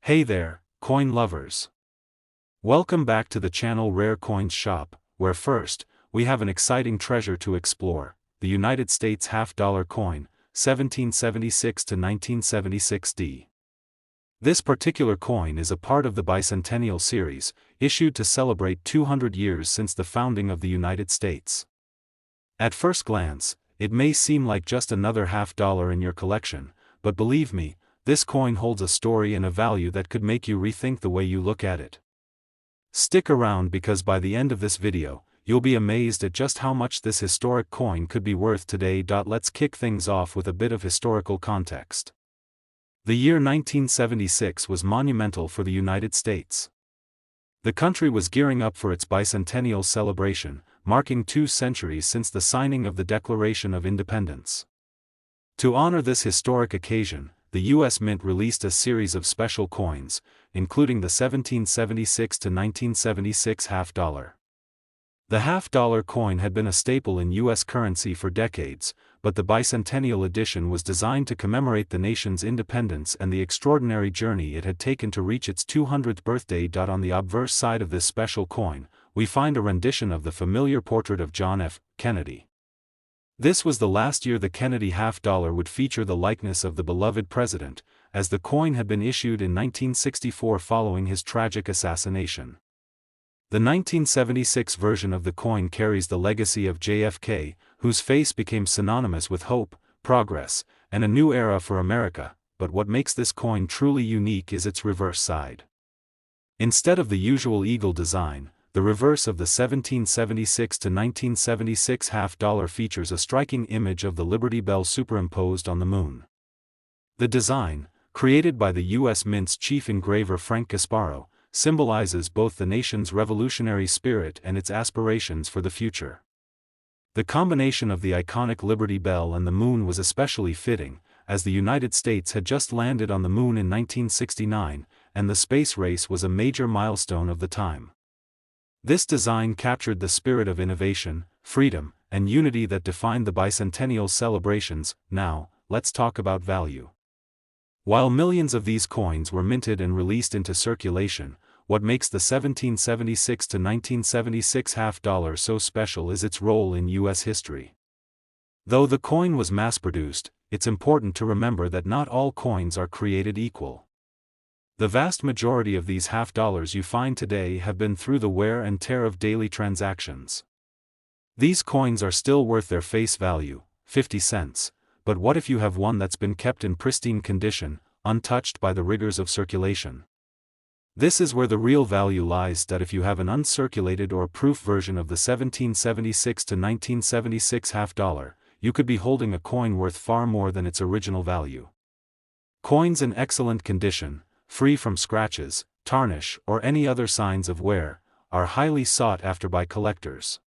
Hey there, coin lovers. Welcome back to the channel Rare Coins Shop, where first, we have an exciting treasure to explore, the United States half-dollar coin, 1776 to 1976 D. This particular coin is a part of the bicentennial series, issued to celebrate 200 years since the founding of the United States. At first glance, it may seem like just another half-dollar in your collection, but believe me, this coin holds a story and a value that could make you rethink the way you look at it. Stick around because by the end of this video, you'll be amazed at just how much this historic coin could be worth today. Let's kick things off with a bit of historical context. The year 1976 was monumental for the United States. The country was gearing up for its bicentennial celebration, marking 2 centuries since the signing of the Declaration of Independence. To honor this historic occasion, the U.S. Mint released a series of special coins, including the 1776 to 1976 half-dollar. The half-dollar coin had been a staple in U.S. currency for decades, but the bicentennial edition was designed to commemorate the nation's independence and the extraordinary journey it had taken to reach its 200th birthday. On the obverse side of this special coin, we find a rendition of the familiar portrait of John F. Kennedy. This was the last year the Kennedy half-dollar would feature the likeness of the beloved president, as the coin had been issued in 1964 following his tragic assassination. The 1976 version of the coin carries the legacy of JFK, whose face became synonymous with hope, progress, and a new era for America, but what makes this coin truly unique is its reverse side. Instead of the usual eagle design, the reverse of the 1776 to 1976 half-dollar features a striking image of the Liberty Bell superimposed on the moon. The design, created by the U.S. Mint's chief engraver Frank Gasparo, symbolizes both the nation's revolutionary spirit and its aspirations for the future. The combination of the iconic Liberty Bell and the moon was especially fitting, as the United States had just landed on the moon in 1969, and the space race was a major milestone of the time. This design captured the spirit of innovation, freedom, and unity that defined the bicentennial celebrations. Now, let's talk about value. While millions of these coins were minted and released into circulation, what makes the 1776 to 1976 half-dollar so special is its role in U.S. history. Though the coin was mass-produced, it's important to remember that not all coins are created equal. The vast majority of these half-dollars you find today have been through the wear and tear of daily transactions. These coins are still worth their face value, 50 cents, but what if you have one that's been kept in pristine condition, untouched by the rigors of circulation? This is where the real value lies. That if you have an uncirculated or proof version of the 1776 to 1976 half-dollar, you could be holding a coin worth far more than its original value. Coins in excellent condition, free from scratches, tarnish, or any other signs of wear, are highly sought after by collectors.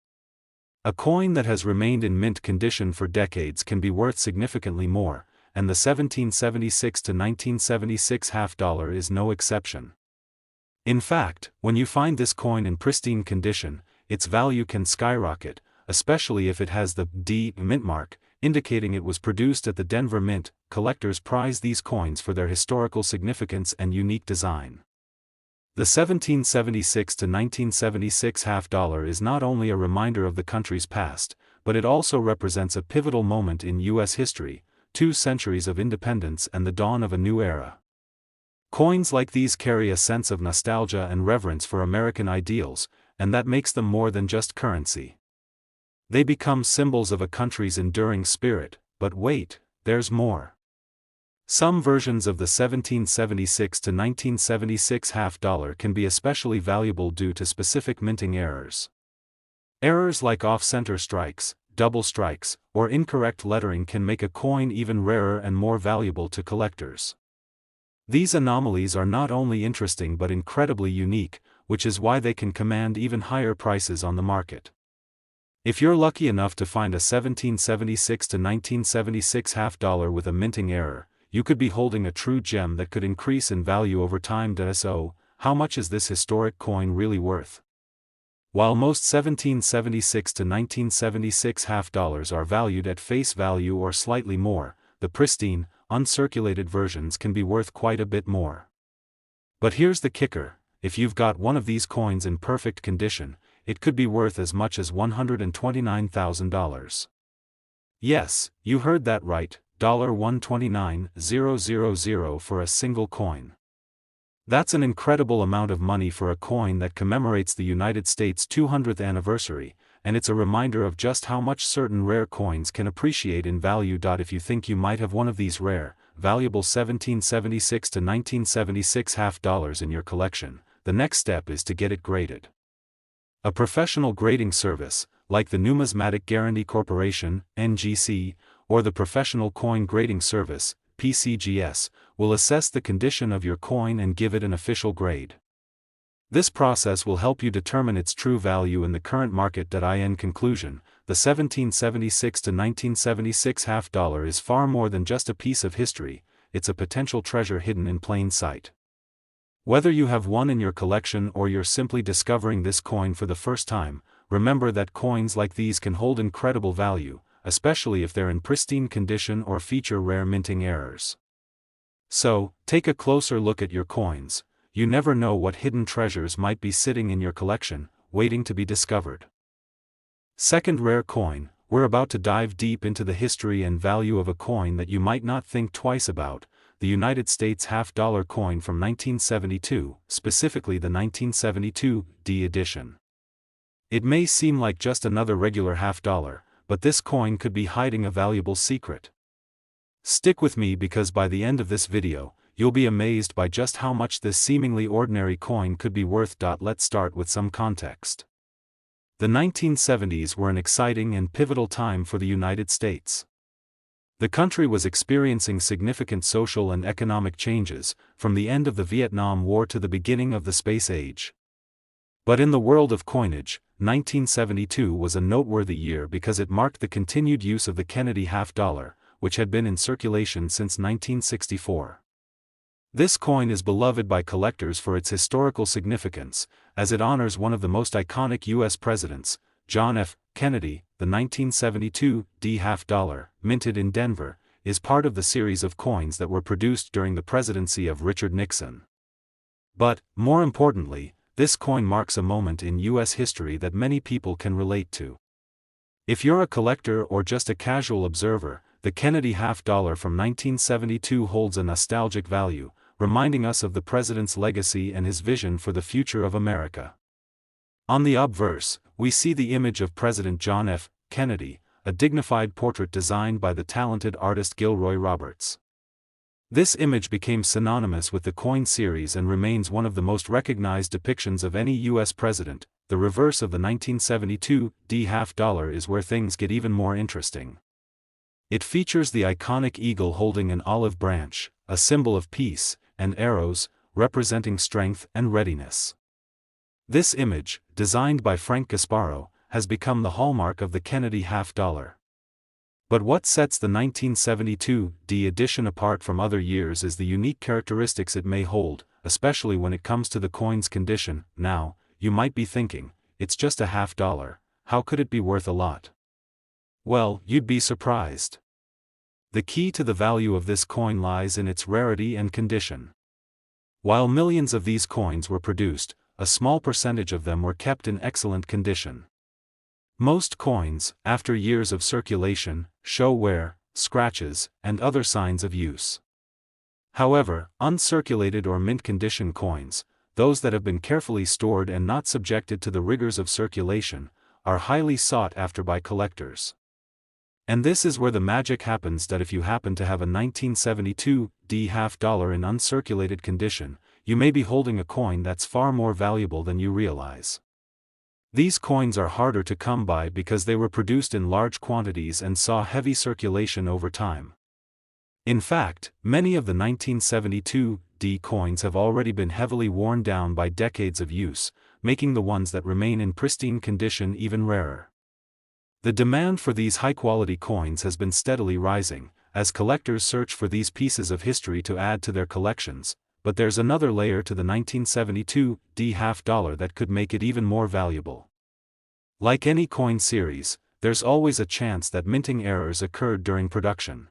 A coin that has remained in mint condition for decades can be worth significantly more, and the 1776 to 1976 half-dollar is no exception. In fact, when you find this coin in pristine condition, its value can skyrocket, especially if it has the D mint mark, indicating it was produced at the Denver Mint. Collectors prize these coins for their historical significance and unique design. The 1776 to 1976 half-dollar is not only a reminder of the country's past, but it also represents a pivotal moment in U.S. history, 2 centuries of independence and the dawn of a new era. Coins like these carry a sense of nostalgia and reverence for American ideals, and that makes them more than just currency. They become symbols of a country's enduring spirit. But wait, there's more. Some versions of the 1776 to 1976 half-dollar can be especially valuable due to specific minting errors. Errors like off-center strikes, double strikes, or incorrect lettering can make a coin even rarer and more valuable to collectors. These anomalies are not only interesting but incredibly unique, which is why they can command even higher prices on the market. If you're lucky enough to find a 1776 to 1976 half-dollar with a minting error, you could be holding a true gem that could increase in value over time. So, how much is this historic coin really worth? While most 1776 to 1976 half-dollars are valued at face value or slightly more, the pristine, uncirculated versions can be worth quite a bit more. But here's the kicker: if you've got one of these coins in perfect condition, it could be worth as much as $129,000. Yes, you heard that right, $129,000 for a single coin. That's an incredible amount of money for a coin that commemorates the United States' 200th anniversary, and it's a reminder of just how much certain rare coins can appreciate in value. If you think you might have one of these rare, valuable 1776 to 1976 half dollars in your collection, the next step is to get it graded. A professional grading service, like the Numismatic Guarantee Corporation, NGC, or the Professional Coin Grading Service, PCGS, will assess the condition of your coin and give it an official grade. This process will help you determine its true value in the current market. In conclusion, the 1776 to 1976 half dollar is far more than just a piece of history, it's a potential treasure hidden in plain sight. Whether you have one in your collection or you're simply discovering this coin for the first time, remember that coins like these can hold incredible value, especially if they're in pristine condition or feature rare minting errors. So, take a closer look at your coins. You never know what hidden treasures might be sitting in your collection, waiting to be discovered. Second rare coin, we're about to dive deep into the history and value of a coin that you might not think twice about, the United States half-dollar coin from 1972, specifically the 1972 D edition. It may seem like just another regular half-dollar, but this coin could be hiding a valuable secret. Stick with me because by the end of this video, you'll be amazed by just how much this seemingly ordinary coin could be worth. Let's start with some context. The 1970s were an exciting and pivotal time for the United States. The country was experiencing significant social and economic changes, from the end of the Vietnam War to the beginning of the space age. But in the world of coinage, 1972 was a noteworthy year because it marked the continued use of the Kennedy half-dollar, which had been in circulation since 1964. This coin is beloved by collectors for its historical significance, as it honors one of the most iconic U.S. presidents, John F. Kennedy. The 1972 D half-dollar, minted in Denver, is part of the series of coins that were produced during the presidency of Richard Nixon. But, more importantly, this coin marks a moment in U.S. history that many people can relate to. If you're a collector or just a casual observer, the Kennedy half-dollar from 1972 holds a nostalgic value, reminding us of the president's legacy and his vision for the future of America. On the obverse, we see the image of President John F. Kennedy, a dignified portrait designed by the talented artist Gilroy Roberts. This image became synonymous with the coin series and remains one of the most recognized depictions of any U.S. president. The reverse of the 1972 D half-dollar is where things get even more interesting. It features the iconic eagle holding an olive branch, a symbol of peace, and arrows, representing strength and readiness. This image, designed by Frank Gasparo, has become the hallmark of the Kennedy half-dollar. But what sets the 1972 D edition apart from other years is the unique characteristics it may hold, especially when it comes to the coin's condition. Now, you might be thinking, it's just a half-dollar, how could it be worth a lot? Well, you'd be surprised. The key to the value of this coin lies in its rarity and condition. While millions of these coins were produced, a small percentage of them were kept in excellent condition. Most coins, after years of circulation, show wear, scratches, and other signs of use. However, uncirculated or mint condition coins, those that have been carefully stored and not subjected to the rigors of circulation, are highly sought after by collectors. And this is where the magic happens. If you happen to have a 1972 D half-dollar in uncirculated condition, you may be holding a coin that's far more valuable than you realize. These coins are harder to come by because they were produced in large quantities and saw heavy circulation over time. In fact, many of the 1972 D coins have already been heavily worn down by decades of use, making the ones that remain in pristine condition even rarer. The demand for these high-quality coins has been steadily rising, as collectors search for these pieces of history to add to their collections. But there's another layer to the 1972 D half-dollar that could make it even more valuable. Like any coin series, there's always a chance that minting errors occurred during production.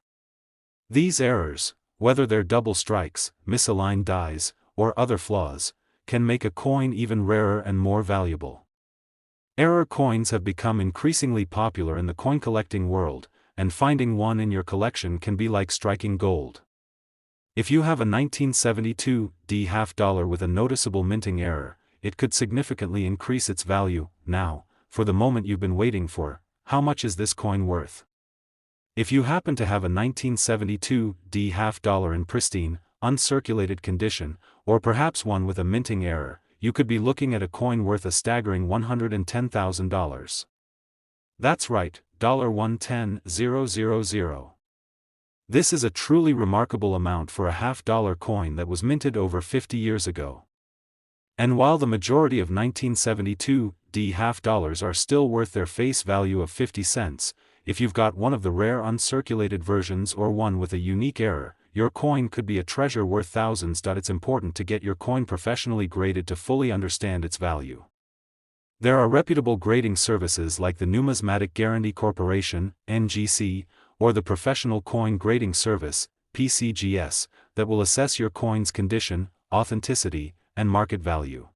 These errors, whether they're double strikes, misaligned dies, or other flaws, can make a coin even rarer and more valuable. Error coins have become increasingly popular in the coin collecting world, and finding one in your collection can be like striking gold. If you have a 1972 D half dollar with a noticeable minting error, it could significantly increase its value. Now, for the moment you've been waiting for, how much is this coin worth? If you happen to have a 1972 D half dollar in pristine, uncirculated condition, or perhaps one with a minting error, you could be looking at a coin worth a staggering $110,000. That's right, $110,000. This is a truly remarkable amount for a half-dollar coin that was minted over 50 years ago. And while the majority of 1972 D half dollars are still worth their face value of 50 cents, if you've got one of the rare uncirculated versions or one with a unique error, your coin could be a treasure worth thousands. It's important to get your coin professionally graded to fully understand its value. There are reputable grading services like the Numismatic Guarantee Corporation, NGC, or the Professional Coin Grading Service, PCGS, that will assess your coin's condition, authenticity, and market value.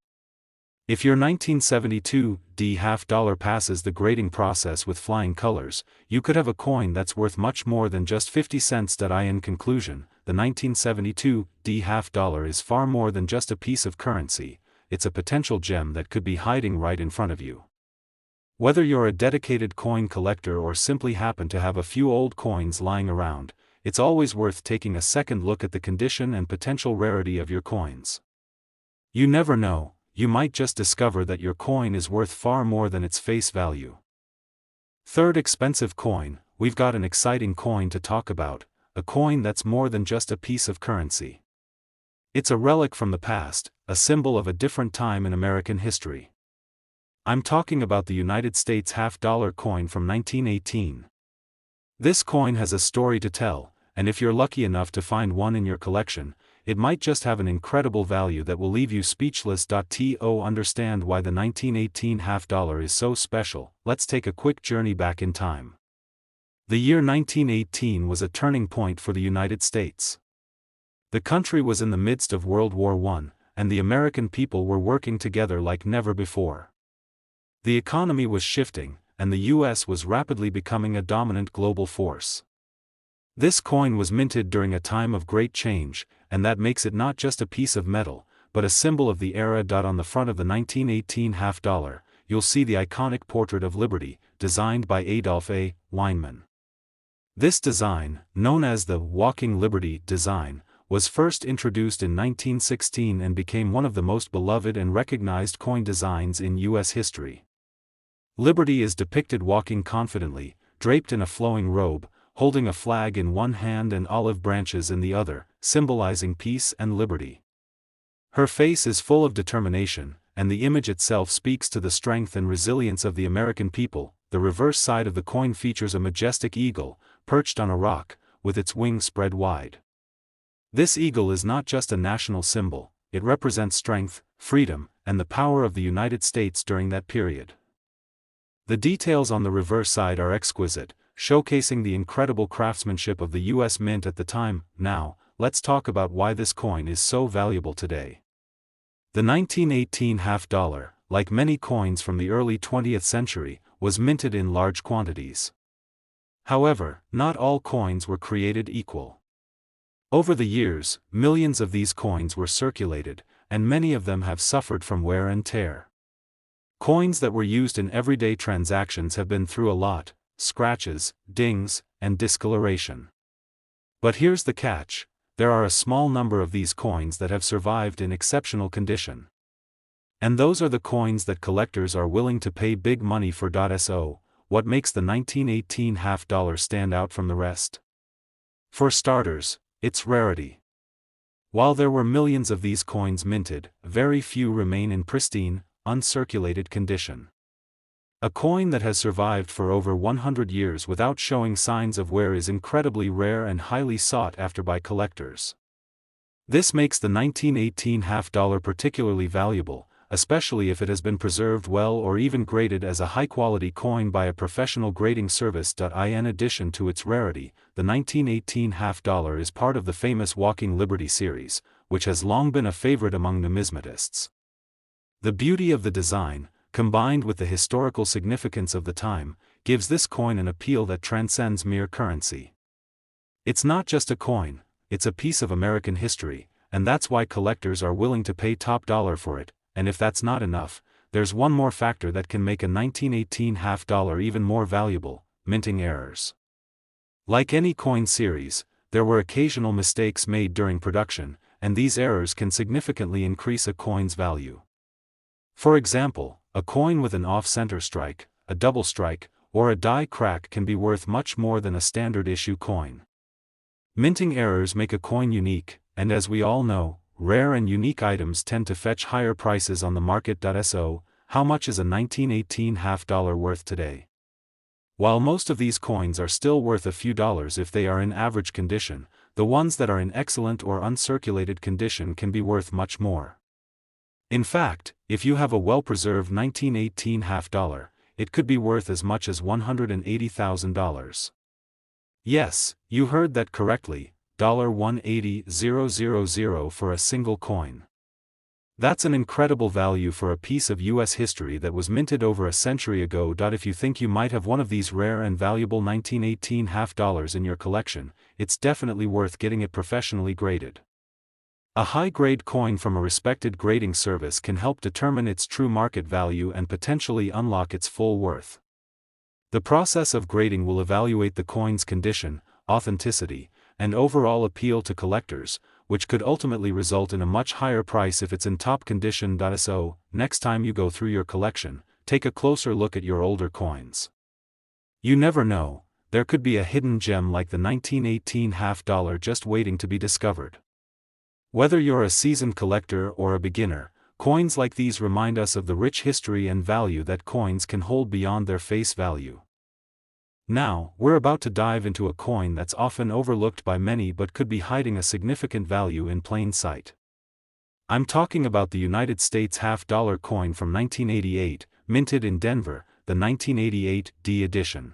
If your 1972 D half dollar passes the grading process with flying colors, you could have a coin that's worth much more than just 50 cents. In conclusion, the 1972 D half dollar is far more than just a piece of currency, it's a potential gem that could be hiding right in front of you. Whether you're a dedicated coin collector or simply happen to have a few old coins lying around, it's always worth taking a second look at the condition and potential rarity of your coins. You never know, you might just discover that your coin is worth far more than its face value. Third expensive coin, we've got an exciting coin to talk about, a coin that's more than just a piece of currency. It's a relic from the past, a symbol of a different time in American history. I'm talking about the United States half-dollar coin from 1918. This coin has a story to tell, and if you're lucky enough to find one in your collection, it might just have an incredible value that will leave you speechless. To understand why the 1918 half-dollar is so special, let's take a quick journey back in time. The year 1918 was a turning point for the United States. The country was in the midst of World War I, and the American people were working together like never before. The economy was shifting, and the U.S. was rapidly becoming a dominant global force. This coin was minted during a time of great change, and that makes it not just a piece of metal, but a symbol of the era. On the front of the 1918 half-dollar, you'll see the iconic portrait of Liberty, designed by Adolph A. Weinman. This design, known as the Walking Liberty design, was first introduced in 1916 and became one of the most beloved and recognized coin designs in U.S. history. Liberty is depicted walking confidently, draped in a flowing robe, holding a flag in one hand and olive branches in the other, symbolizing peace and liberty. Her face is full of determination, and the image itself speaks to the strength and resilience of the American people. The reverse side of the coin features a majestic eagle, perched on a rock, with its wings spread wide. This eagle is not just a national symbol, it represents strength, freedom, and the power of the United States during that period. The details on the reverse side are exquisite, showcasing the incredible craftsmanship of the U.S. Mint at the time. Now, let's talk about why this coin is so valuable today. The 1918 half-dollar, like many coins from the early 20th century, was minted in large quantities. However, not all coins were created equal. Over the years, millions of these coins were circulated, and many of them have suffered from wear and tear. Coins that were used in everyday transactions have been through a lot: scratches, dings, and discoloration. But here's the catch: there are a small number of these coins that have survived in exceptional condition. And those are the coins that collectors are willing to pay big money for. So, what makes the 1918 half-dollar stand out from the rest? For starters, its rarity. While there were millions of these coins minted, very few remain in pristine, uncirculated condition. A coin that has survived for over 100 years without showing signs of wear is incredibly rare and highly sought after by collectors. This makes the 1918 half-dollar particularly valuable, especially if it has been preserved well or even graded as a high-quality coin by a professional grading service. In addition to its rarity, the 1918 half-dollar is part of the famous Walking Liberty series, which has long been a favorite among numismatists. The beauty of the design, combined with the historical significance of the time, gives this coin an appeal that transcends mere currency. It's not just a coin, it's a piece of American history, and that's why collectors are willing to pay top dollar for it. And if that's not enough, there's one more factor that can make a 1918 half dollar even more valuable: minting errors. Like any coin series, there were occasional mistakes made during production, and these errors can significantly increase a coin's value. For example, a coin with an off-center strike, a double strike, or a die crack can be worth much more than a standard issue coin. Minting errors make a coin unique, and as we all know, rare and unique items tend to fetch higher prices on the market. So, how much is a 1918 half dollar worth today? While most of these coins are still worth a few dollars if they are in average condition, the ones that are in excellent or uncirculated condition can be worth much more. In fact, if you have a well-preserved 1918 half dollar, it could be worth as much as $180,000. Yes, you heard that correctly, $180,000 for a single coin. That's an incredible value for a piece of U.S. history that was minted over a century ago. If you think you might have one of these rare and valuable 1918 half dollars in your collection, it's definitely worth getting it professionally graded. A high-grade coin from a respected grading service can help determine its true market value and potentially unlock its full worth. The process of grading will evaluate the coin's condition, authenticity, and overall appeal to collectors, which could ultimately result in a much higher price if it's in top condition. So, next time you go through your collection, take a closer look at your older coins. You never know, there could be a hidden gem like the 1918 half dollar just waiting to be discovered. Whether you're a seasoned collector or a beginner, coins like these remind us of the rich history and value that coins can hold beyond their face value. Now, we're about to dive into a coin that's often overlooked by many but could be hiding a significant value in plain sight. I'm talking about the United States half-dollar coin from 1988, minted in Denver, the 1988 D edition.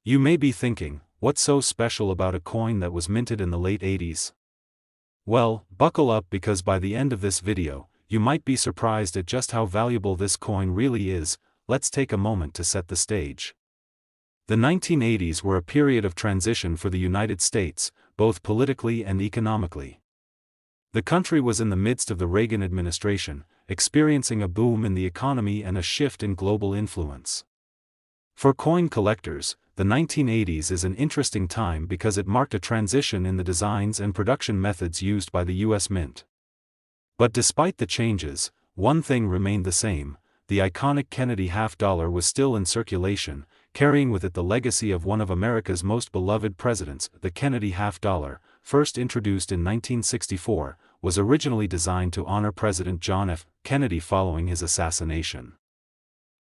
You may be thinking, what's so special about a coin that was minted in the late 80s? Well, buckle up, because by the end of this video, you might be surprised at just how valuable this coin really is. Let's take a moment to set the stage. The 1980s were a period of transition for the United States, both politically and economically. The country was in the midst of the Reagan administration, experiencing a boom in the economy and a shift in global influence. For coin collectors, the 1980s is an interesting time because it marked a transition in the designs and production methods used by the U.S. Mint. But despite the changes, one thing remained the same: the iconic Kennedy half dollar was still in circulation, carrying with it the legacy of one of America's most beloved presidents. The Kennedy half dollar, first introduced in 1964, was originally designed to honor President John F. Kennedy following his assassination.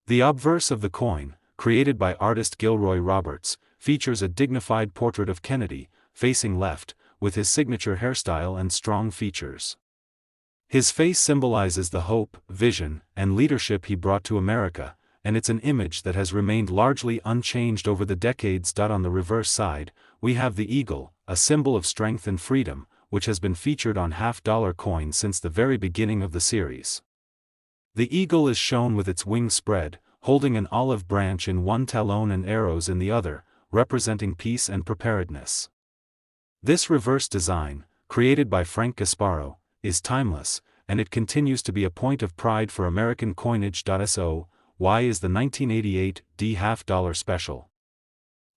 The obverse of the coin, created by artist Gilroy Roberts, features a dignified portrait of Kennedy, facing left, with his signature hairstyle and strong features. His face symbolizes the hope, vision, and leadership he brought to America, and it's an image that has remained largely unchanged over the decades. On the reverse side, we have the eagle, a symbol of strength and freedom, which has been featured on half-dollar coins since the very beginning of the series. The eagle is shown with its wings spread, holding an olive branch in one talon and arrows in the other, representing peace and preparedness. This reverse design, created by Frank Gasparo, is timeless, and it continues to be a point of pride for American coinage. So, why is the 1988 D half dollar special?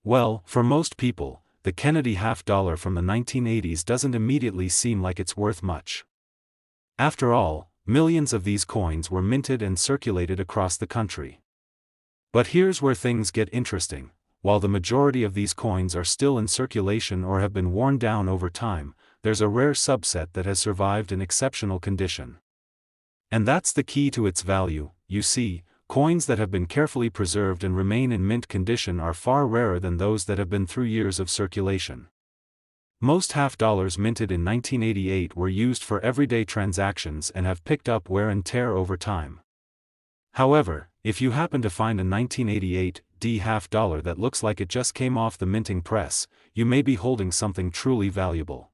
Well, for most people, the Kennedy half dollar from the 1980s doesn't immediately seem like it's worth much. After all, millions of these coins were minted and circulated across the country. But here's where things get interesting: while the majority of these coins are still in circulation or have been worn down over time, there's a rare subset that has survived in exceptional condition. And that's the key to its value. You see, coins that have been carefully preserved and remain in mint condition are far rarer than those that have been through years of circulation. Most half dollars minted in 1988 were used for everyday transactions and have picked up wear and tear over time. However, if you happen to find a 1988 D half dollar that looks like it just came off the minting press, you may be holding something truly valuable.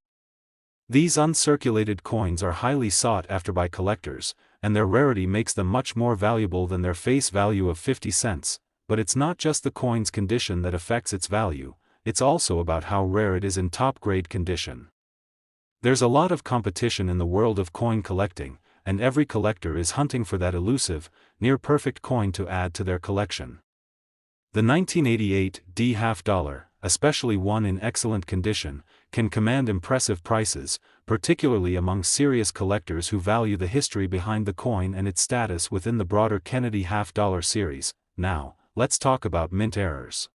These uncirculated coins are highly sought after by collectors, and their rarity makes them much more valuable than their face value of 50 cents, but it's not just the coin's condition that affects its value, it's also about how rare it is in top-grade condition. There's a lot of competition in the world of coin collecting, and every collector is hunting for that elusive, near-perfect coin to add to their collection. The 1988 D half dollar, especially one in excellent condition, can command impressive prices, particularly among serious collectors who value the history behind the coin and its status within the broader Kennedy half-dollar series. Now, let's talk about mint errors.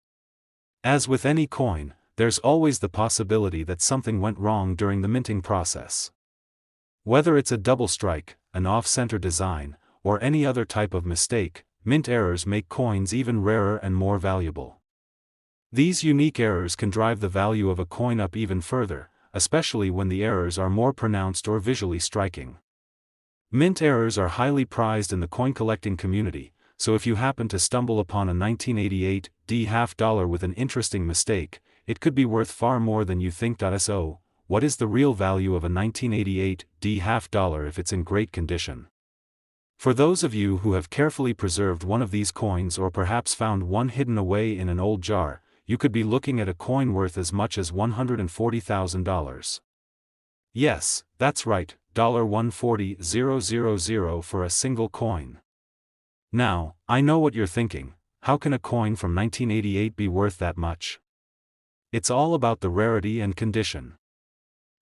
As with any coin, there's always the possibility that something went wrong during the minting process. Whether it's a double strike, an off-center design, or any other type of mistake, mint errors make coins even rarer and more valuable. These unique errors can drive the value of a coin up even further, especially when the errors are more pronounced or visually striking. Mint errors are highly prized in the coin collecting community, so if you happen to stumble upon a 1988 D half dollar with an interesting mistake, it could be worth far more than you think. So, what is the real value of a 1988 D half dollar if it's in great condition? For those of you who have carefully preserved one of these coins or perhaps found one hidden away in an old jar, you could be looking at a coin worth as much as $140,000. Yes, that's right, $140,000 for a single coin. Now, I know what you're thinking, how can a coin from 1988 be worth that much? It's all about the rarity and condition.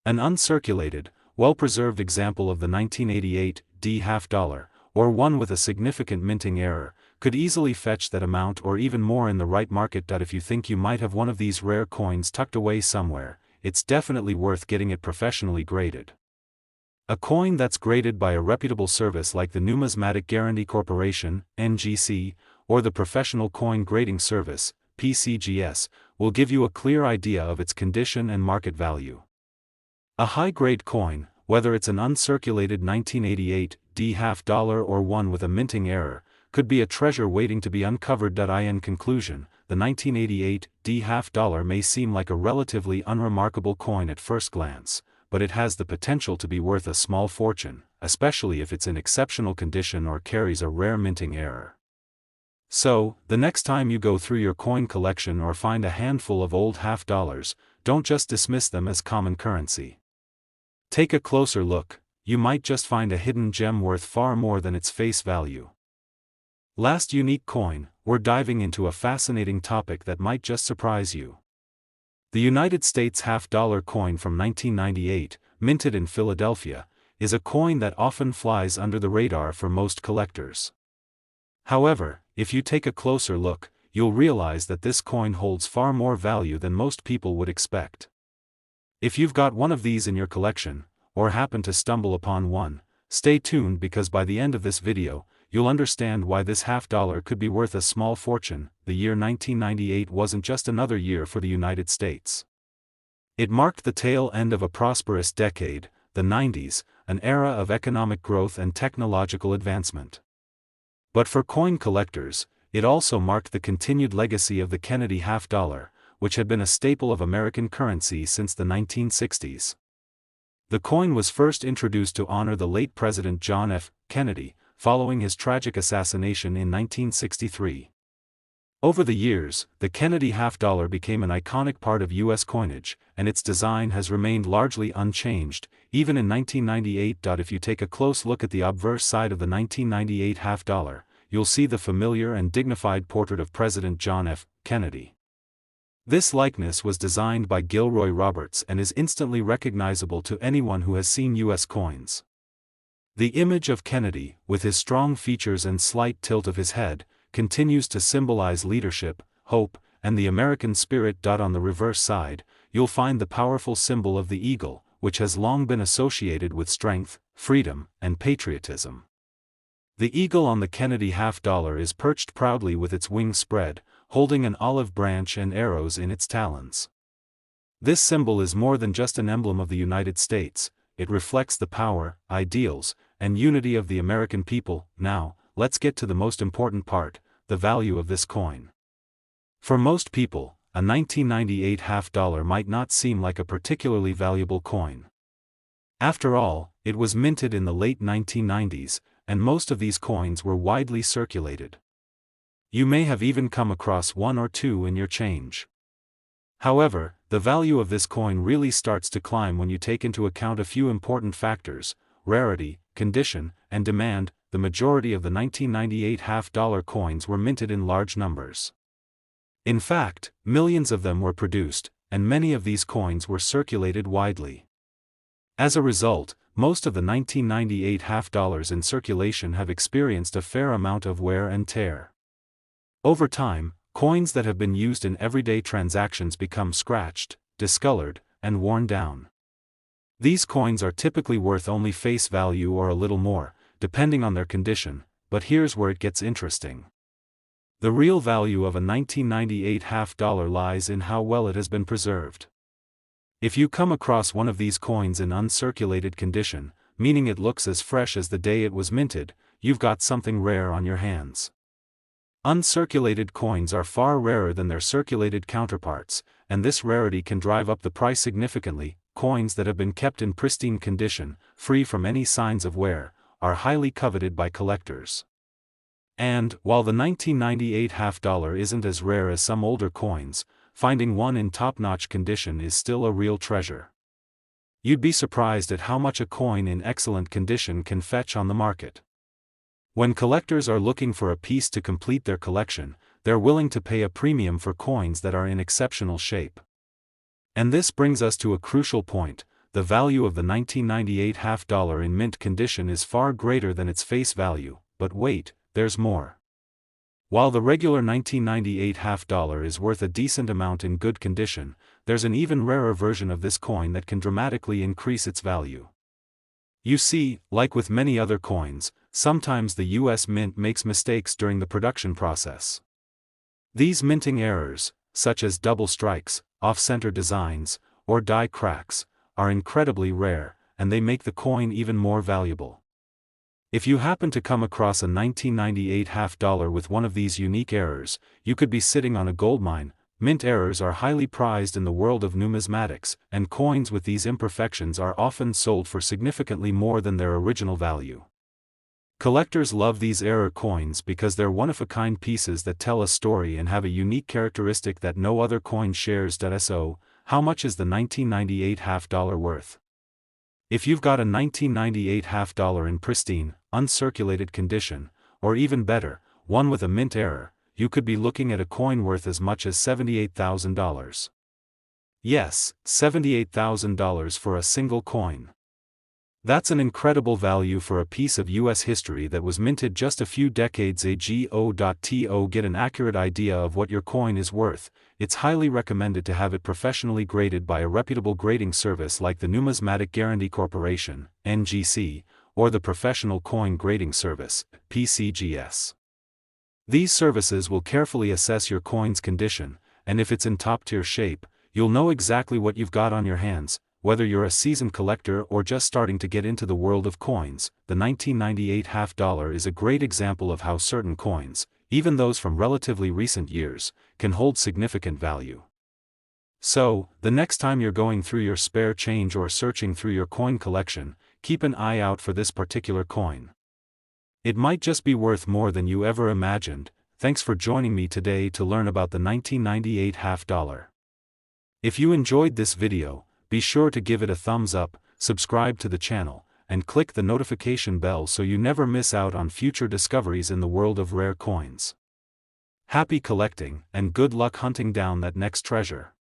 An uncirculated, well-preserved example of the 1988 D half dollar, or one with a significant minting error, could easily fetch that amount or even more in the right market. If you think you might have one of these rare coins tucked away somewhere, it's definitely worth getting it professionally graded. A coin that's graded by a reputable service like the Numismatic Guarantee Corporation, NGC, or the Professional Coin Grading Service, PCGS, will give you a clear idea of its condition and market value. A high-grade coin, whether it's an uncirculated 1988 D half dollar or one with a minting error, could be a treasure waiting to be uncovered. In conclusion, the 1988 D half dollar may seem like a relatively unremarkable coin at first glance, but it has the potential to be worth a small fortune, especially if it's in exceptional condition or carries a rare minting error. So, the next time you go through your coin collection or find a handful of old half dollars, don't just dismiss them as common currency. Take a closer look, you might just find a hidden gem worth far more than its face value. Last unique coin, we're diving into a fascinating topic that might just surprise you. The United States half-dollar coin from 1998, minted in Philadelphia, is a coin that often flies under the radar for most collectors. However, if you take a closer look, you'll realize that this coin holds far more value than most people would expect. If you've got one of these in your collection, or happen to stumble upon one, stay tuned because by the end of this video, you'll understand why this half dollar could be worth a small fortune. The year 1998 wasn't just another year for the United States. It marked the tail end of a prosperous decade, the 90s, an era of economic growth and technological advancement. But for coin collectors, it also marked the continued legacy of the Kennedy half dollar, which had been a staple of American currency since the 1960s. The coin was first introduced to honor the late President John F. Kennedy, following his tragic assassination in 1963. Over the years, the Kennedy half dollar became an iconic part of U.S. coinage, and its design has remained largely unchanged, even in 1998. If you take a close look at the obverse side of the 1998 half dollar, you'll see the familiar and dignified portrait of President John F. Kennedy. This likeness was designed by Gilroy Roberts and is instantly recognizable to anyone who has seen U.S. coins. The image of Kennedy, with his strong features and slight tilt of his head, continues to symbolize leadership, hope, and the American spirit. On the reverse side, you'll find the powerful symbol of the eagle, which has long been associated with strength, freedom, and patriotism. The eagle on the Kennedy half dollar is perched proudly with its wings spread, holding an olive branch and arrows in its talons. This symbol is more than just an emblem of the United States, it reflects the power, ideals, and unity of the American people. Now, let's get to the most important part, the value of this coin. For most people, a 1998 half dollar might not seem like a particularly valuable coin. After all, it was minted in the late 1990s, and most of these coins were widely circulated. You may have even come across one or two in your change. However, the value of this coin really starts to climb when you take into account a few important factors: rarity, condition, and demand. The majority of the 1998 half-dollar coins were minted in large numbers. In fact, millions of them were produced, and many of these coins were circulated widely. As a result, most of the 1998 half-dollars in circulation have experienced a fair amount of wear and tear. Over time, coins that have been used in everyday transactions become scratched, discolored, and worn down. These coins are typically worth only face value or a little more, depending on their condition, but here's where it gets interesting. The real value of a 1998 half-dollar lies in how well it has been preserved. If you come across one of these coins in uncirculated condition, meaning it looks as fresh as the day it was minted, you've got something rare on your hands. Uncirculated coins are far rarer than their circulated counterparts, and this rarity can drive up the price significantly. Coins that have been kept in pristine condition, free from any signs of wear, are highly coveted by collectors. And, while the 1998 half-dollar isn't as rare as some older coins, finding one in top-notch condition is still a real treasure. You'd be surprised at how much a coin in excellent condition can fetch on the market. When collectors are looking for a piece to complete their collection, they're willing to pay a premium for coins that are in exceptional shape. And this brings us to a crucial point: the value of the 1998 half-dollar in mint condition is far greater than its face value. But wait, there's more. While the regular 1998 half-dollar is worth a decent amount in good condition, there's an even rarer version of this coin that can dramatically increase its value. You see, like with many other coins, sometimes the US Mint makes mistakes during the production process. These minting errors, such as double strikes, off-center designs, or die cracks, are incredibly rare, and they make the coin even more valuable. If you happen to come across a 1998 half-dollar with one of these unique errors, you could be sitting on a goldmine. Mint errors are highly prized in the world of numismatics, and coins with these imperfections are often sold for significantly more than their original value. Collectors love these error coins because they're one-of-a-kind pieces that tell a story and have a unique characteristic that no other coin shares. So, how much is the 1998 half-dollar worth? If you've got a 1998 half-dollar in pristine, uncirculated condition, or even better, one with a mint error, you could be looking at a coin worth as much as $78,000. Yes, $78,000 for a single coin. That's an incredible value for a piece of US history that was minted just a few decades ago. To get an accurate idea of what your coin is worth, it's highly recommended to have it professionally graded by a reputable grading service like the Numismatic Guarantee Corporation, NGC, or the Professional Coin Grading Service, PCGS. These services will carefully assess your coin's condition, and if it's in top-tier shape, you'll know exactly what you've got on your hands. Whether you're a seasoned collector or just starting to get into the world of coins, the 1998 half-dollar is a great example of how certain coins, even those from relatively recent years, can hold significant value. So, the next time you're going through your spare change or searching through your coin collection, keep an eye out for this particular coin. It might just be worth more than you ever imagined. Thanks for joining me today to learn about the 1998 half-dollar. If you enjoyed this video, be sure to give it a thumbs up, subscribe to the channel, and click the notification bell so you never miss out on future discoveries in the world of rare coins. Happy collecting, and good luck hunting down that next treasure.